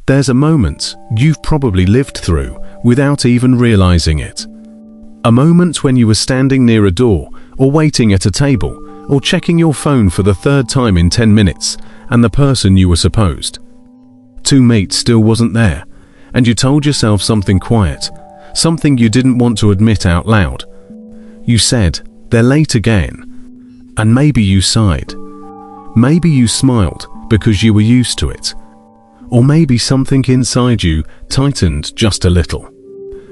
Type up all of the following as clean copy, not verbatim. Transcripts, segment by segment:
There's a moment you've probably lived through without even realizing it. A moment when you were standing near a door, or waiting at a table, or checking your phone for the third time in 10 minutes, and the person you were supposed to meet still wasn't there, and you told yourself something quiet, something you didn't want to admit out loud. You said, "They're late again." And maybe you sighed. Maybe you smiled because you were used to it. Or maybe something inside you tightened just a little.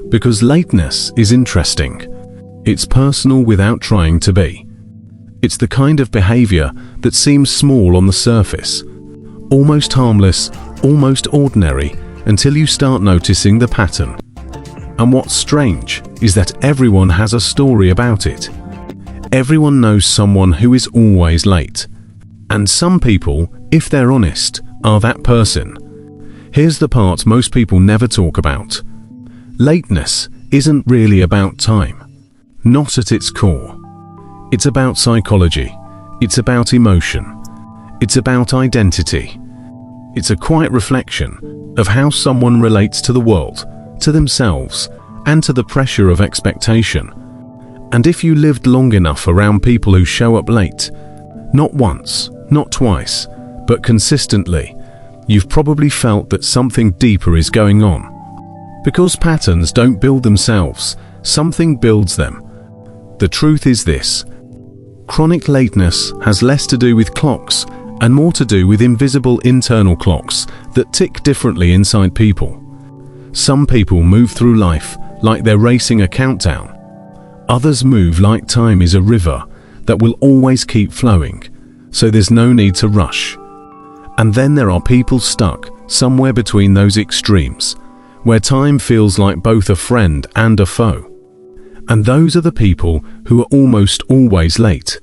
Because lateness is interesting. It's personal without trying to be. It's the kind of behavior that seems small on the surface, almost harmless, almost ordinary, until you start noticing the pattern. And what's strange is that everyone has a story about it. Everyone knows someone who is always late. And some people, if they're honest, are that person. Here's the part most people never talk about. Lateness isn't really about time. Not at its core. It's about psychology. It's about emotion. It's about identity. It's a quiet reflection of how someone relates to the world, to themselves, and to the pressure of expectation. And if you lived long enough around people who show up late, not once, not twice, but consistently, you've probably felt that something deeper is going on. Because patterns don't build themselves, something builds them. The truth is this: chronic lateness has less to do with clocks and more to do with invisible internal clocks that tick differently inside people. Some people move through life like they're racing a countdown. Others move like time is a river that will always keep flowing, so there's no need to rush. And then there are people stuck somewhere between those extremes, where time feels like both a friend and a foe. And those are the people who are almost always late.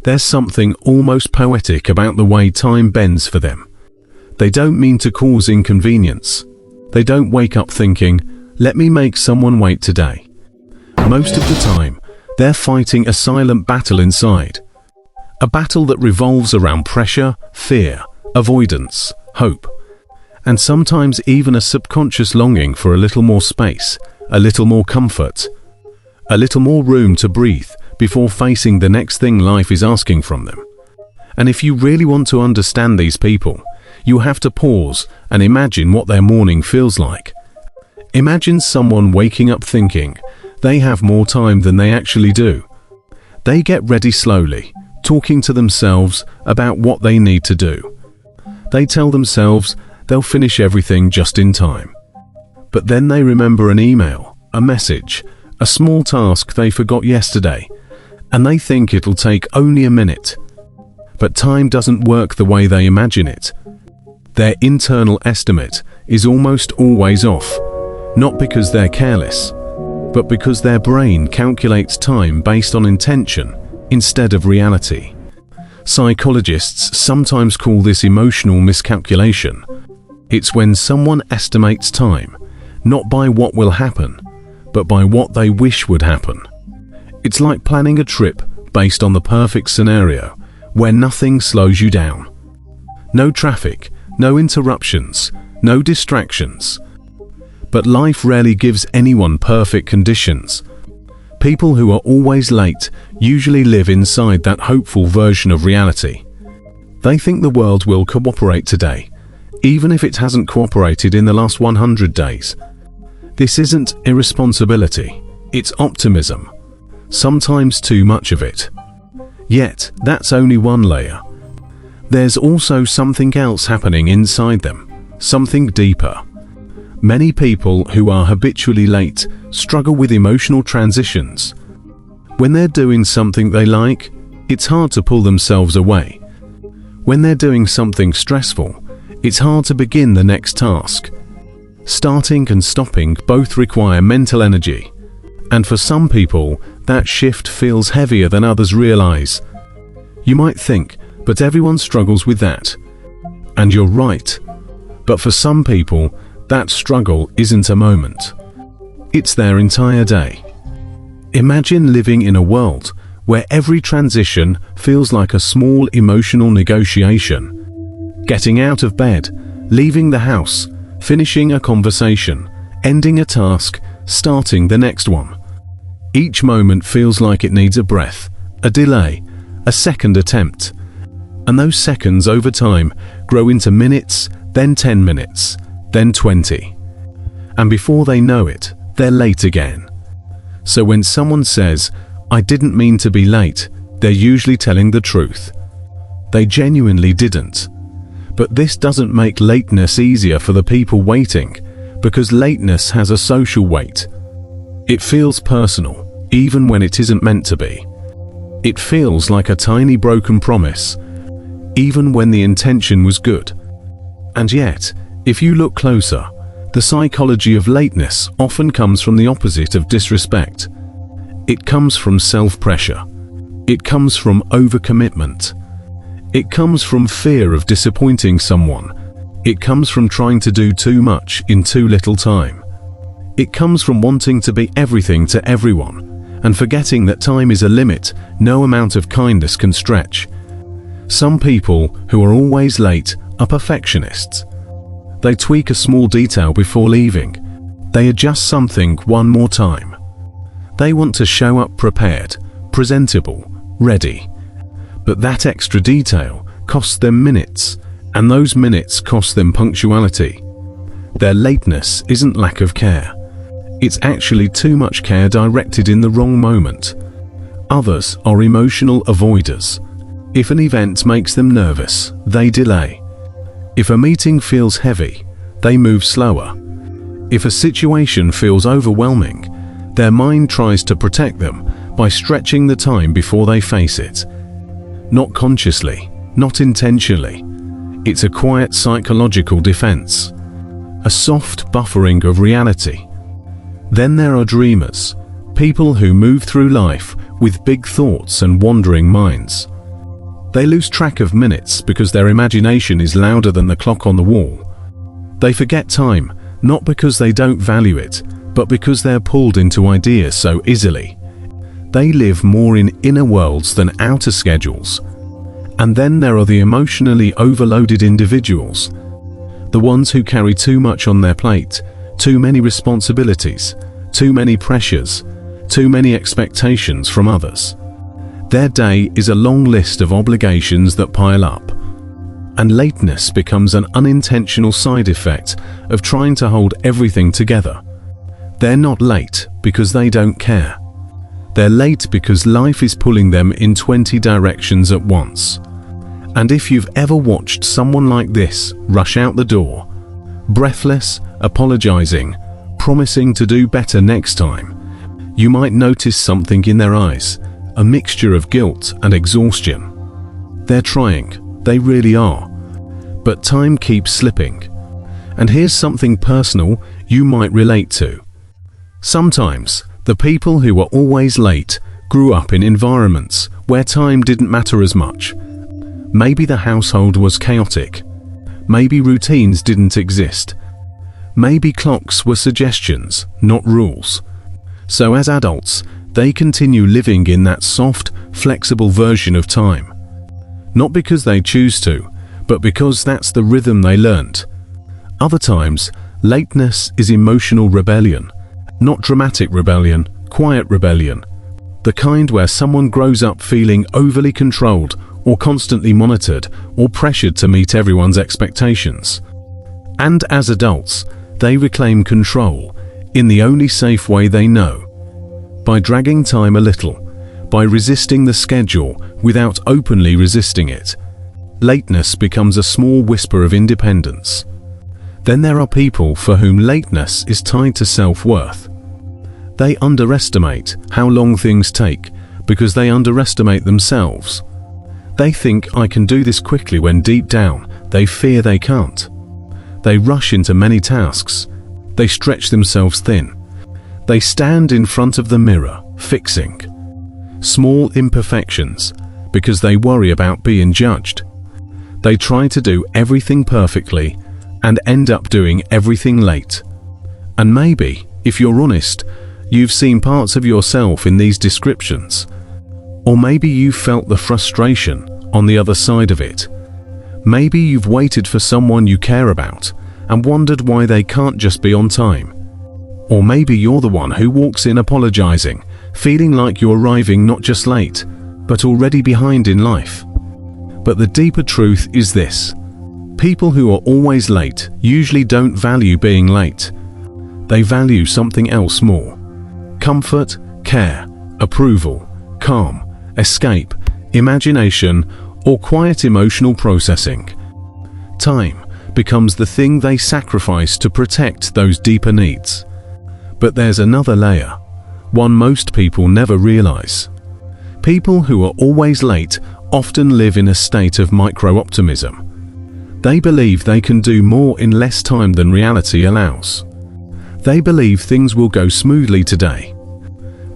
There's something almost poetic about the way time bends for them. They don't mean to cause inconvenience. They don't wake up thinking, "Let me make someone wait today." Most of the time, they're fighting a silent battle inside. A battle that revolves around pressure, fear, avoidance, hope, and sometimes even a subconscious longing for a little more space, a little more comfort, a little more room to breathe before facing the next thing life is asking from them. And if you really want to understand these people, you have to pause and imagine what their morning feels like. Imagine someone waking up thinking they have more time than they actually do. They get ready slowly, talking to themselves about what they need to do. They tell themselves they'll finish everything just in time. But then they remember an email, a message, a small task they forgot yesterday, and they think it'll take only a minute. But time doesn't work the way they imagine it. Their internal estimate is almost always off, not because they're careless, but because their brain calculates time based on intention instead of reality. Psychologists sometimes call this emotional miscalculation. It's when someone estimates time, not by what will happen, but by what they wish would happen. It's like planning a trip based on the perfect scenario, where nothing slows you down. No traffic, no interruptions, no distractions. But life rarely gives anyone perfect conditions. People who are always late usually live inside that hopeful version of reality. They think the world will cooperate today, even if it hasn't cooperated in the last 100 days. This isn't irresponsibility, it's optimism. Sometimes too much of it. Yet, that's only one layer. There's also something else happening inside them, something deeper. Many people who are habitually late struggle with emotional transitions. When they're doing something they like, it's hard to pull themselves away. When they're doing something stressful, it's hard to begin the next task. Starting and stopping both require mental energy. And for some people, that shift feels heavier than others realize. You might think, but everyone struggles with that. And you're right. But for some people, that struggle isn't a moment. It's their entire day. Imagine living in a world where every transition feels like a small emotional negotiation. Getting out of bed, leaving the house, finishing a conversation, ending a task, starting the next one. Each moment feels like it needs a breath, a delay, a second attempt. And those seconds over time grow into minutes, then 10 minutes, then 20. And before they know it, they're late again. So when someone says, "I didn't mean to be late," they're usually telling the truth. They genuinely didn't. But this doesn't make lateness easier for the people waiting, because lateness has a social weight. It feels personal, even when it isn't meant to be. It feels like a tiny broken promise, even when the intention was good. And yet, if you look closer, the psychology of lateness often comes from the opposite of disrespect. It comes from self-pressure. It comes from overcommitment. It comes from fear of disappointing someone. It comes from trying to do too much in too little time. It comes from wanting to be everything to everyone, and forgetting that time is a limit no amount of kindness can stretch. Some people who are always late are perfectionists. They tweak a small detail before leaving. They adjust something one more time. They want to show up prepared, presentable, ready. But that extra detail costs them minutes, and those minutes cost them punctuality. Their lateness isn't lack of care. It's actually too much care directed in the wrong moment. Others are emotional avoiders. If an event makes them nervous, they delay. If a meeting feels heavy, they move slower. If a situation feels overwhelming, their mind tries to protect them by stretching the time before they face it. Not consciously, not intentionally. It's a quiet psychological defense, a soft buffering of reality. Then there are dreamers, people who move through life with big thoughts and wandering minds. They lose track of minutes because their imagination is louder than the clock on the wall. They forget time, not because they don't value it, but because they're pulled into ideas so easily. They live more in inner worlds than outer schedules. And then there are the emotionally overloaded individuals, the ones who carry too much on their plate, too many responsibilities, too many pressures, too many expectations from others. Their day is a long list of obligations that pile up, and lateness becomes an unintentional side effect of trying to hold everything together. They're not late because they don't care. They're late because life is pulling them in 20 directions at once. And if you've ever watched someone like this rush out the door, breathless, apologizing, promising to do better next time, you might notice something in their eyes, a mixture of guilt and exhaustion. They're trying, they really are. But time keeps slipping. And here's something personal you might relate to. Sometimes, the people who were always late grew up in environments where time didn't matter as much. Maybe the household was chaotic. Maybe routines didn't exist. Maybe clocks were suggestions, not rules. So as adults, they continue living in that soft, flexible version of time. Not because they choose to, but because that's the rhythm they learnt. Other times, lateness is emotional rebellion. Not dramatic rebellion, quiet rebellion. The kind where someone grows up feeling overly controlled or constantly monitored or pressured to meet everyone's expectations. And as adults, they reclaim control in the only safe way they know. By dragging time a little, by resisting the schedule without openly resisting it. Lateness becomes a small whisper of independence. Then there are people for whom lateness is tied to self-worth. They underestimate how long things take because they underestimate themselves. They think I can do this quickly when deep down they fear they can't. They rush into many tasks. They stretch themselves thin. They stand in front of the mirror, fixing small imperfections because they worry about being judged. They try to do everything perfectly and end up doing everything late. And maybe, if you're honest, you've seen parts of yourself in these descriptions. Or maybe you've felt the frustration on the other side of it. Maybe you've waited for someone you care about, and wondered why they can't just be on time. Or maybe you're the one who walks in apologizing, feeling like you're arriving not just late, but already behind in life. But the deeper truth is this: people who are always late usually don't value being late. They value something else more: comfort, care, approval, calm, escape, imagination, or quiet emotional processing. Time becomes the thing they sacrifice to protect those deeper needs. But there's another layer, one most people never realize. People who are always late often live in a state of micro-optimism. They believe they can do more in less time than reality allows. They believe things will go smoothly today.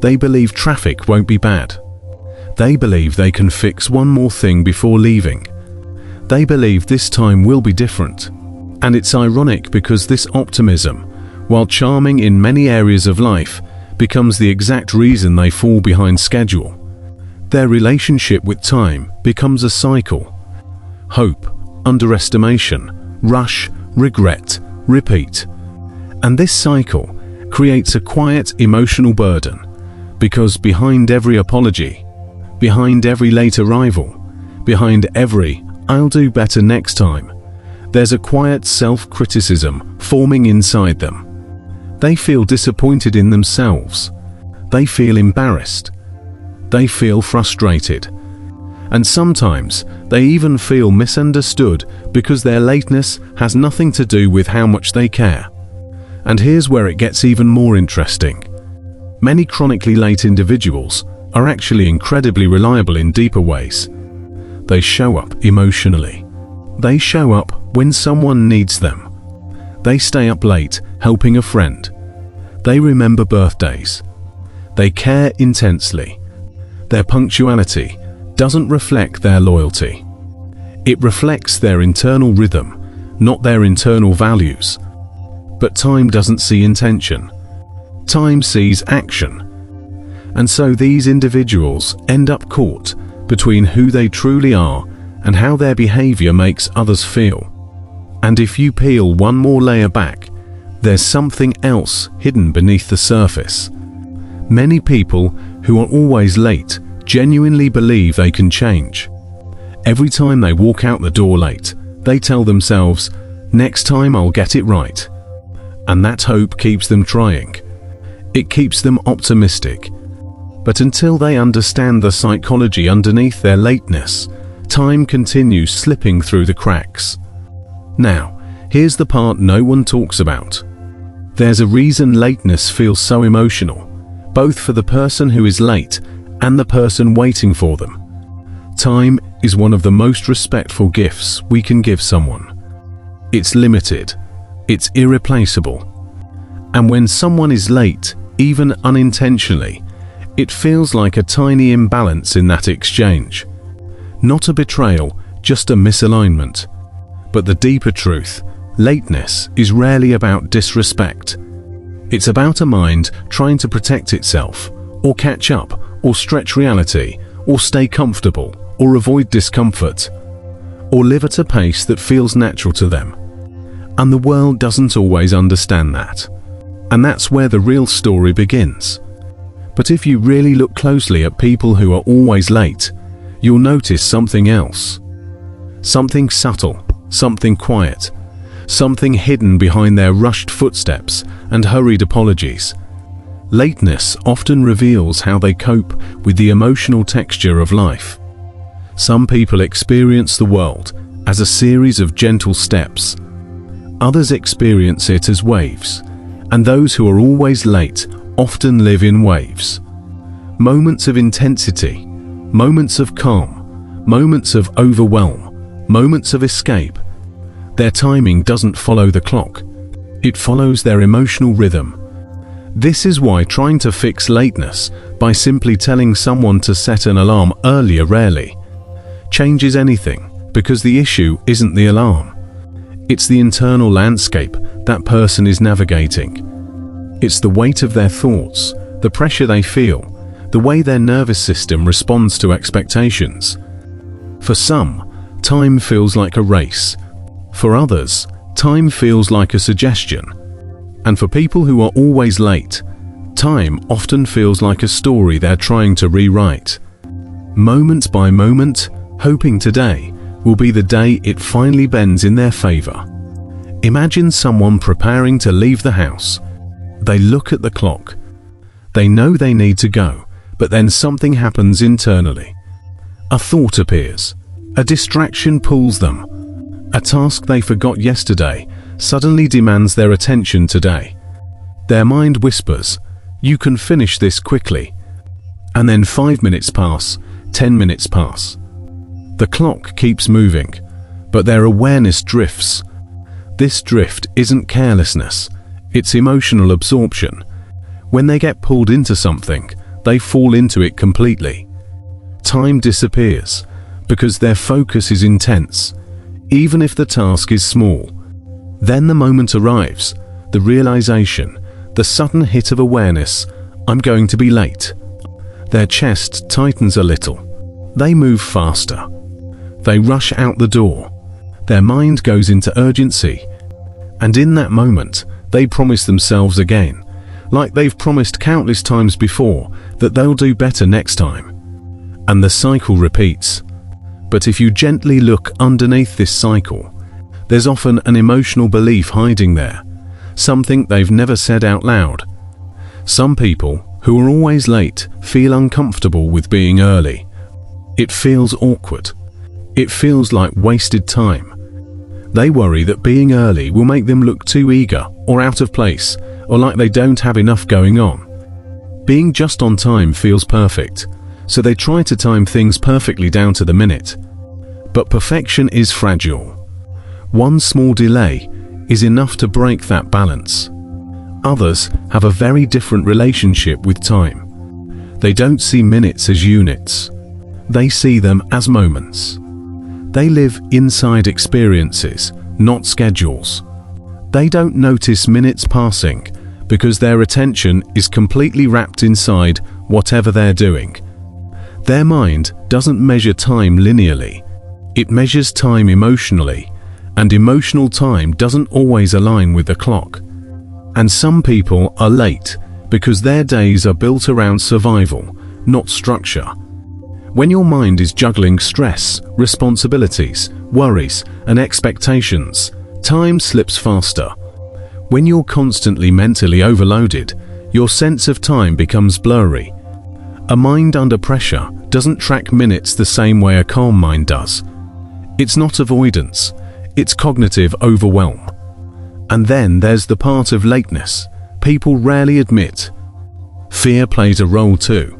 They believe traffic won't be bad. They believe they can fix one more thing before leaving. They believe this time will be different. And it's ironic because this optimism, while charming in many areas of life, becomes the exact reason they fall behind schedule. Their relationship with time becomes a cycle. Hope, underestimation, rush, regret, repeat. And this cycle creates a quiet emotional burden, because behind every apology, behind every late arrival, behind every "I'll do better next time," there's a quiet self-criticism forming inside them. They feel disappointed in themselves. They feel embarrassed. They feel frustrated. And sometimes they even feel misunderstood because their lateness has nothing to do with how much they care. And here's where it gets even more interesting. Many chronically late individuals are actually incredibly reliable in deeper ways. They show up emotionally. They show up when someone needs them. They stay up late helping a friend. They remember birthdays. They care intensely. Their punctuality doesn't reflect their loyalty. It reflects their internal rhythm, not their internal values. But time doesn't see intention. Time sees action. And so these individuals end up caught between who they truly are and how their behavior makes others feel. And if you peel one more layer back, there's something else hidden beneath the surface. Many people who are always late genuinely believe they can change. Every time they walk out the door late, they tell themselves, "Next time I'll get it right." And that hope keeps them trying. It keeps them optimistic. But until they understand the psychology underneath their lateness, time continues slipping through the cracks. Now, here's the part no one talks about. There's a reason lateness feels so emotional, both for the person who is late and the person waiting for them. Time is one of the most respectful gifts we can give someone. It's limited. It's irreplaceable. And when someone is late, even unintentionally, it feels like a tiny imbalance in that exchange. Not a betrayal, just a misalignment. But the deeper truth, lateness is rarely about disrespect. It's about a mind trying to protect itself, or catch up, or stretch reality, or stay comfortable, or avoid discomfort, or live at a pace that feels natural to them. And the world doesn't always understand that. And that's where the real story begins. But if you really look closely at people who are always late, you'll notice something else. Something subtle, something quiet, something hidden behind their rushed footsteps and hurried apologies. Lateness often reveals how they cope with the emotional texture of life. Some people experience the world as a series of gentle steps. Others experience it as waves, and those who are always late often live in waves. Moments of intensity, moments of calm, moments of overwhelm, moments of escape. Their timing doesn't follow the clock. It follows their emotional rhythm. This is why trying to fix lateness by simply telling someone to set an alarm earlier rarely changes anything, because the issue isn't the alarm. It's the internal landscape that person is navigating. It's the weight of their thoughts, the pressure they feel, the way their nervous system responds to expectations. For some, time feels like a race. For others, time feels like a suggestion. And for people who are always late, time often feels like a story they're trying to rewrite. Moment by moment, hoping today will be the day it finally bends in their favor. Imagine someone preparing to leave the house. They look at the clock. They know they need to go, but then something happens internally. A thought appears. A distraction pulls them. A task they forgot yesterday suddenly demands their attention today. Their mind whispers, "You can finish this quickly." And then 5 minutes pass, 10 minutes pass. The clock keeps moving, but their awareness drifts. This drift isn't carelessness, it's emotional absorption. When they get pulled into something, they fall into it completely. Time disappears because their focus is intense, even if the task is small. Then the moment arrives, the realization, the sudden hit of awareness, "I'm going to be late." Their chest tightens a little. They move faster. They rush out the door. Their mind goes into urgency. And in that moment, they promise themselves again, like they've promised countless times before, that they'll do better next time. And the cycle repeats. But if you gently look underneath this cycle, there's often an emotional belief hiding there, something they've never said out loud. Some people who are always late feel uncomfortable with being early. It feels awkward. It feels like wasted time. They worry that being early will make them look too eager or out of place, or like they don't have enough going on. Being just on time feels perfect, so they try to time things perfectly down to the minute. But perfection is fragile. One small delay is enough to break that balance. Others have a very different relationship with time. They don't see minutes as units. They see them as moments. They live inside experiences, not schedules. They don't notice minutes passing because their attention is completely wrapped inside whatever they're doing. Their mind doesn't measure time linearly. It measures time emotionally, and emotional time doesn't always align with the clock. And some people are late because their days are built around survival, not structure. When your mind is juggling stress, responsibilities, worries, and expectations, time slips faster. When you're constantly mentally overloaded, your sense of time becomes blurry. A mind under pressure doesn't track minutes the same way a calm mind does. It's not avoidance, it's cognitive overwhelm. And then there's the part of lateness people rarely admit. Fear plays a role too.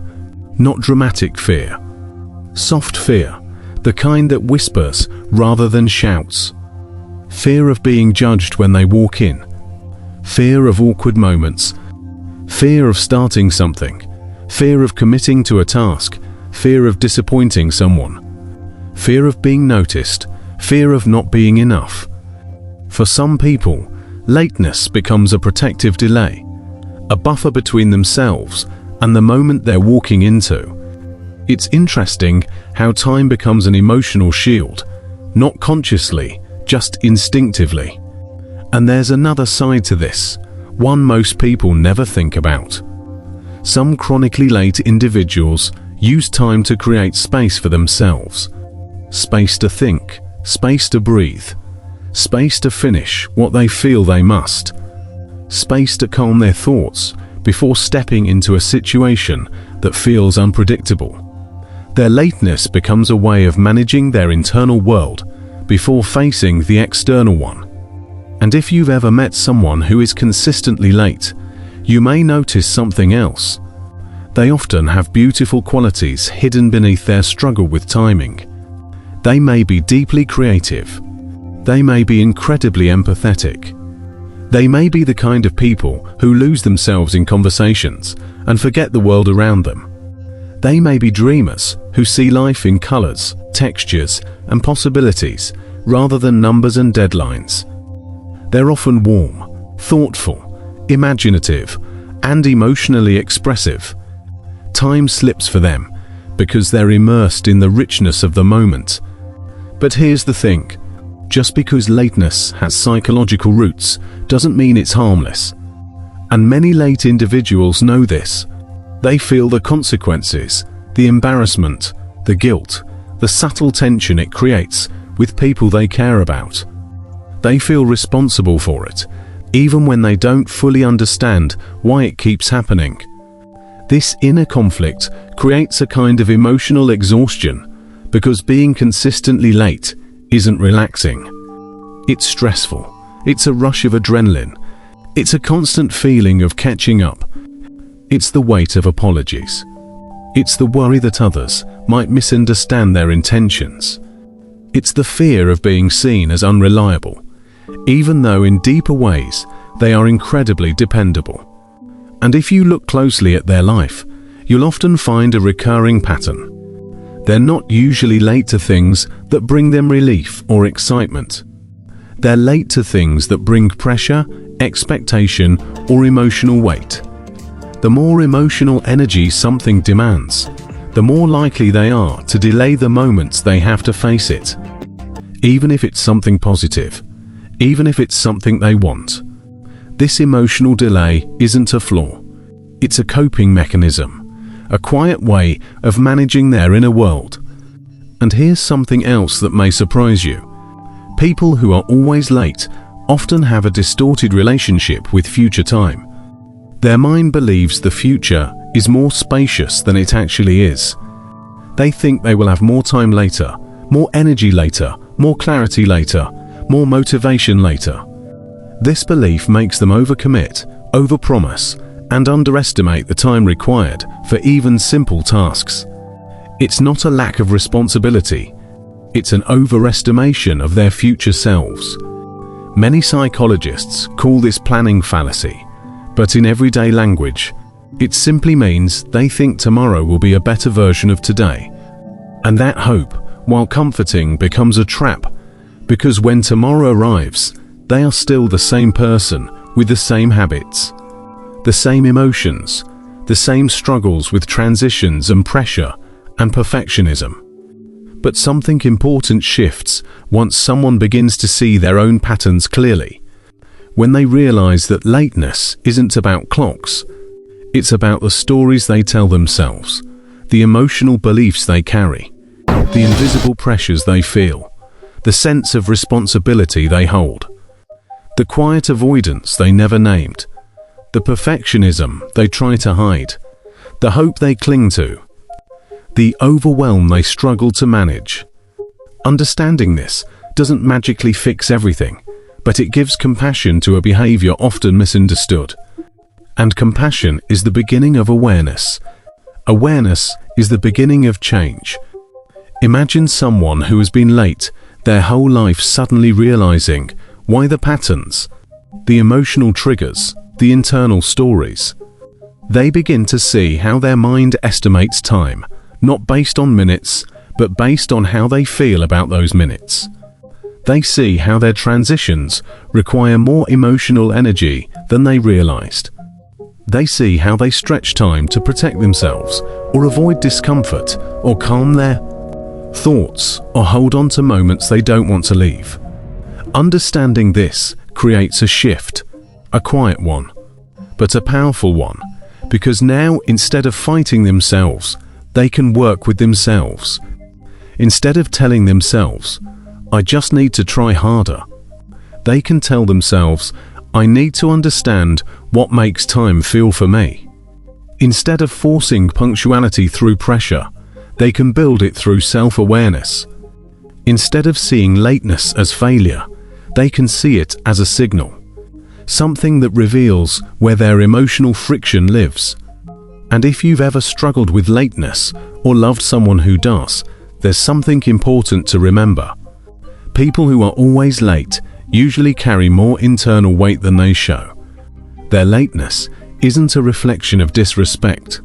Not dramatic fear. Soft fear, the kind that whispers rather than shouts. Fear of being judged when they walk in. Fear of awkward moments. Fear of starting something. Fear of committing to a task. Fear of disappointing someone. Fear of being noticed. Fear of not being enough. For some people, lateness becomes a protective delay, a buffer between themselves and the moment they're walking into. It's interesting how time becomes an emotional shield, not consciously, just instinctively. And there's another side to this, one most people never think about. Some chronically late individuals use time to create space for themselves. Space to think, space to breathe, space to finish what they feel they must, space to calm their thoughts before stepping into a situation that feels unpredictable. Their lateness becomes a way of managing their internal world before facing the external one. And if you've ever met someone who is consistently late, you may notice something else. They often have beautiful qualities hidden beneath their struggle with timing. They may be deeply creative. They may be incredibly empathetic. They may be the kind of people who lose themselves in conversations and forget the world around them. They may be dreamers who see life in colors, textures, and possibilities rather than numbers and deadlines. They're often warm, thoughtful, imaginative, and emotionally expressive. Time slips for them because they're immersed in the richness of the moment. But here's the thing, Just because lateness has psychological roots doesn't mean it's harmless. And many late individuals know this. They feel the consequences, the embarrassment, the guilt, the subtle tension it creates with people they care about. They feel responsible for it, even when they don't fully understand why it keeps happening. This inner conflict creates a kind of emotional exhaustion because being consistently late isn't relaxing. It's stressful. It's a rush of adrenaline. It's a constant feeling of catching up. It's the weight of apologies. It's the worry that others might misunderstand their intentions. It's the fear of being seen as unreliable, even though in deeper ways they are incredibly dependable. And if you look closely at their life, you'll often find a recurring pattern. They're not usually late to things that bring them relief or excitement. They're late to things that bring pressure, expectation, or emotional weight. The more emotional energy something demands, the more likely they are to delay the moments they have to face it. Even if it's something positive, even if it's something they want. This emotional delay isn't a flaw. It's a coping mechanism, a quiet way of managing their inner world. And here's something else that may surprise you. People who are always late often have a distorted relationship with future time. Their mind believes the future is more spacious than it actually is. They think they will have more time later, more energy later, more clarity later, more motivation later. This belief makes them overcommit, overpromise, and underestimate the time required for even simple tasks. It's not a lack of responsibility. It's an overestimation of their future selves. Many psychologists call this planning fallacy, but in everyday language, it simply means they think tomorrow will be a better version of today. And that hope, while comforting, becomes a trap, because when tomorrow arrives, they are still the same person with the same habits, the same emotions, the same struggles with transitions and pressure and perfectionism. But something important shifts once someone begins to see their own patterns clearly. When they realize that lateness isn't about clocks, it's about the stories they tell themselves, the emotional beliefs they carry, the invisible pressures they feel, the sense of responsibility they hold, the quiet avoidance they never named, the perfectionism they try to hide, the hope they cling to, the overwhelm they struggle to manage. Understanding this doesn't magically fix everything, but it gives compassion to a behavior often misunderstood. And compassion is the beginning of awareness. Awareness is the beginning of change. Imagine someone who has been late their whole life suddenly realizing why the patterns, the emotional triggers, the internal stories. They begin to see how their mind estimates time, not based on minutes, but based on how they feel about those minutes. They see how their transitions require more emotional energy than they realized. They see how they stretch time to protect themselves, or avoid discomfort, or calm their thoughts, or hold on to moments they don't want to leave. Understanding this creates a shift, a quiet one, but a powerful one, because now instead of fighting themselves, they can work with themselves. Instead of telling themselves, "I just need to try harder," they can tell themselves, "I need to understand what makes time feel for me." Instead of forcing punctuality through pressure, they can build it through self-awareness. Instead of seeing lateness as failure, they can see it as a signal, something that reveals where their emotional friction lives. And if you've ever struggled with lateness or loved someone who does, there's something important to remember. People who are always late usually carry more internal weight than they show. Their lateness isn't a reflection of disrespect.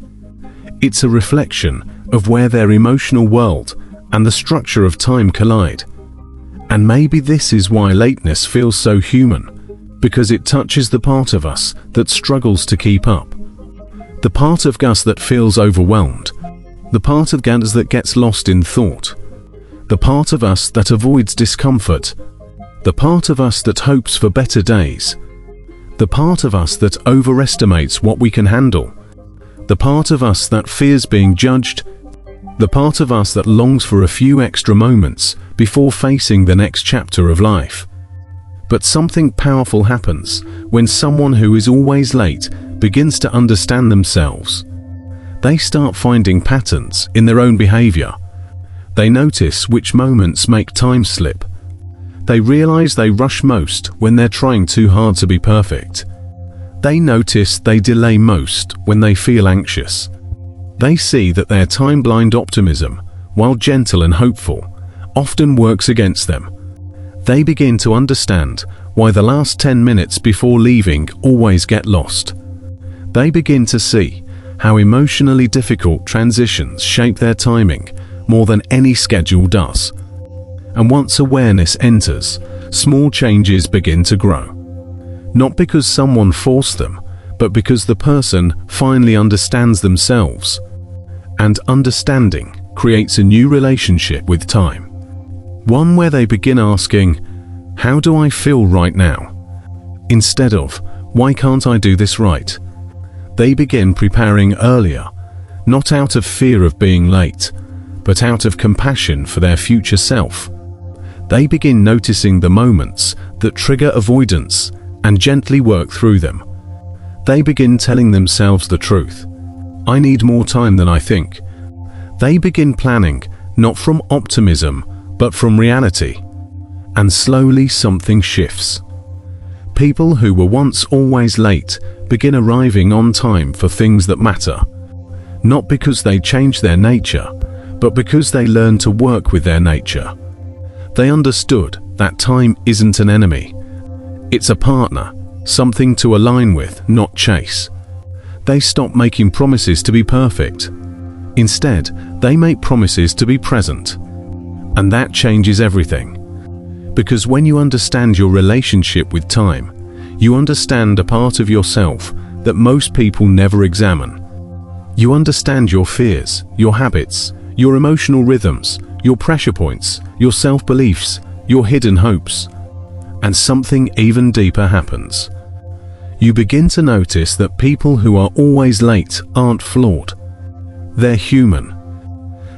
It's a reflection of where their emotional world and the structure of time collide. And maybe this is why lateness feels so human, because it touches the part of us that struggles to keep up. The part of us that feels overwhelmed, the part of us that gets lost in thought, the part of us that avoids discomfort, The part of us that hopes for better days. The part of us that overestimates what we can handle. The part of us that fears being judged. The part of us that longs for a few extra moments before facing the next chapter of life. But something powerful happens when someone who is always late begins to understand themselves. They start finding patterns in their own behavior. They notice which moments make time slip. They realize they rush most when they're trying too hard to be perfect. They notice they delay most when they feel anxious. They see that their time-blind optimism, while gentle and hopeful, often works against them. They begin to understand why the last 10 minutes before leaving always get lost. They begin to see how emotionally difficult transitions shape their timing more than any schedule does. And once awareness enters, small changes begin to grow. Not because someone forced them, but because the person finally understands themselves. And understanding creates a new relationship with time. One where they begin asking, "How do I feel right now?" instead of, "Why can't I do this right?" They begin preparing earlier, not out of fear of being late, but out of compassion for their future self. They begin noticing the moments that trigger avoidance and gently work through them. They begin telling themselves the truth. "I need more time than I think." They begin planning, not from optimism, but from reality. And slowly something shifts. People who were once always late begin arriving on time for things that matter. Not because they changed their nature, but because they learned to work with their nature. They understood that time isn't an enemy. It's a partner, something to align with, not chase. They stop making promises to be perfect. Instead, they make promises to be present. And that changes everything. Because when you understand your relationship with time, you understand a part of yourself that most people never examine. You understand your fears, your habits, your emotional rhythms, your pressure points, your self-beliefs, your hidden hopes. And something even deeper happens. You begin to notice that people who are always late aren't flawed. They're human.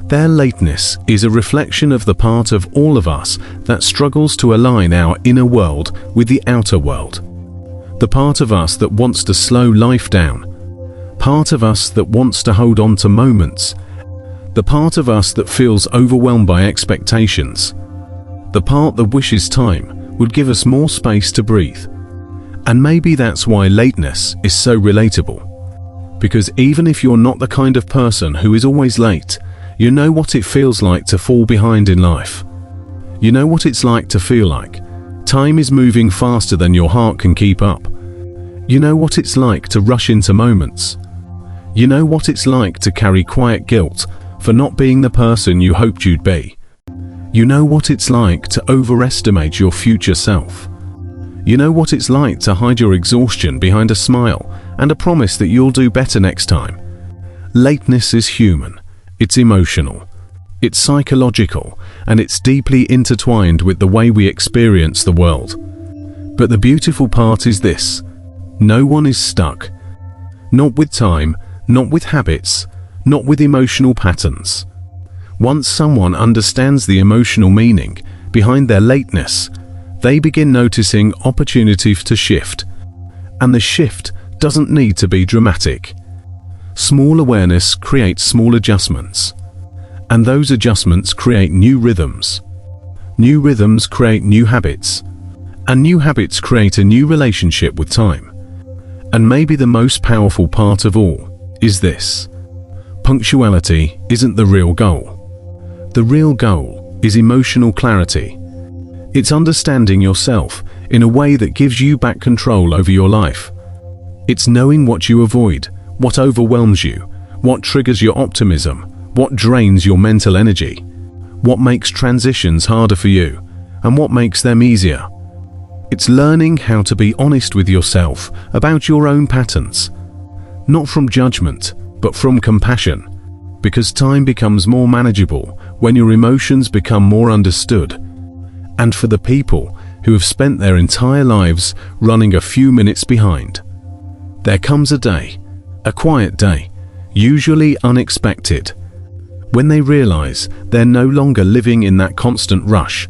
Their lateness is a reflection of the part of all of us that struggles to align our inner world with the outer world. The part of us that wants to slow life down. Part of us that wants to hold on to moments. The part of us that feels overwhelmed by expectations. The part that wishes time would give us more space to breathe. And maybe that's why lateness is so relatable. Because even if you're not the kind of person who is always late, you know what it feels like to fall behind in life. You know what it's like to feel like time is moving faster than your heart can keep up. You know what it's like to rush into moments. You know what it's like to carry quiet guilt for not being the person you hoped you'd be. You know what it's like to overestimate your future self. You know what it's like to hide your exhaustion behind a smile and a promise that you'll do better next time. Lateness is human. It's emotional. It's psychological, and it's deeply intertwined with the way we experience the world. But the beautiful part is this: no one is stuck. Not with time, not with habits, not with emotional patterns. Once someone understands the emotional meaning behind their lateness, they begin noticing opportunities to shift. And the shift doesn't need to be dramatic. Small awareness creates small adjustments. And those adjustments create new rhythms. New rhythms create new habits. And new habits create a new relationship with time. And maybe the most powerful part of all is this: punctuality isn't the real goal. The real goal is emotional clarity. It's understanding yourself in a way that gives you back control over your life. It's knowing what you avoid, what overwhelms you, what triggers your optimism, what drains your mental energy, what makes transitions harder for you, and what makes them easier. It's learning how to be honest with yourself about your own patterns, not from judgment, but from compassion, because time becomes more manageable when your emotions become more understood. And for the people who have spent their entire lives running a few minutes behind. There comes a day, a quiet day, usually unexpected, when they realize they're no longer living in that constant rush.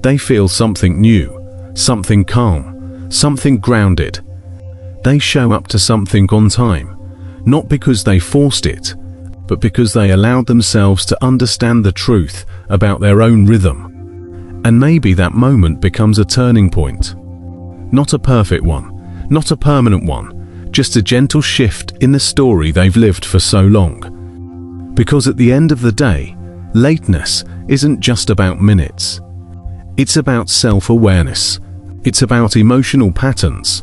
They feel something new, something calm, something grounded. They show up to something on time, not because they forced it, but because they allowed themselves to understand the truth about their own rhythm. And maybe that moment becomes a turning point. Not a perfect one, not a permanent one, just a gentle shift in the story they've lived for so long. Because at the end of the day, lateness isn't just about minutes. It's about self-awareness. It's about emotional patterns.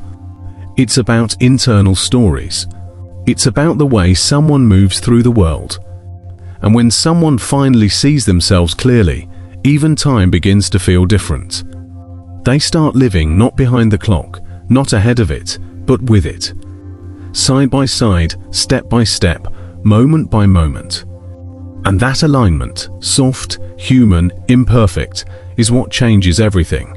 It's about internal stories. It's about the way someone moves through the world. And when someone finally sees themselves clearly, even time begins to feel different. They start living not behind the clock, not ahead of it, but with it. Side by side, step by step, moment by moment. And that alignment, soft, human, imperfect, is what changes everything.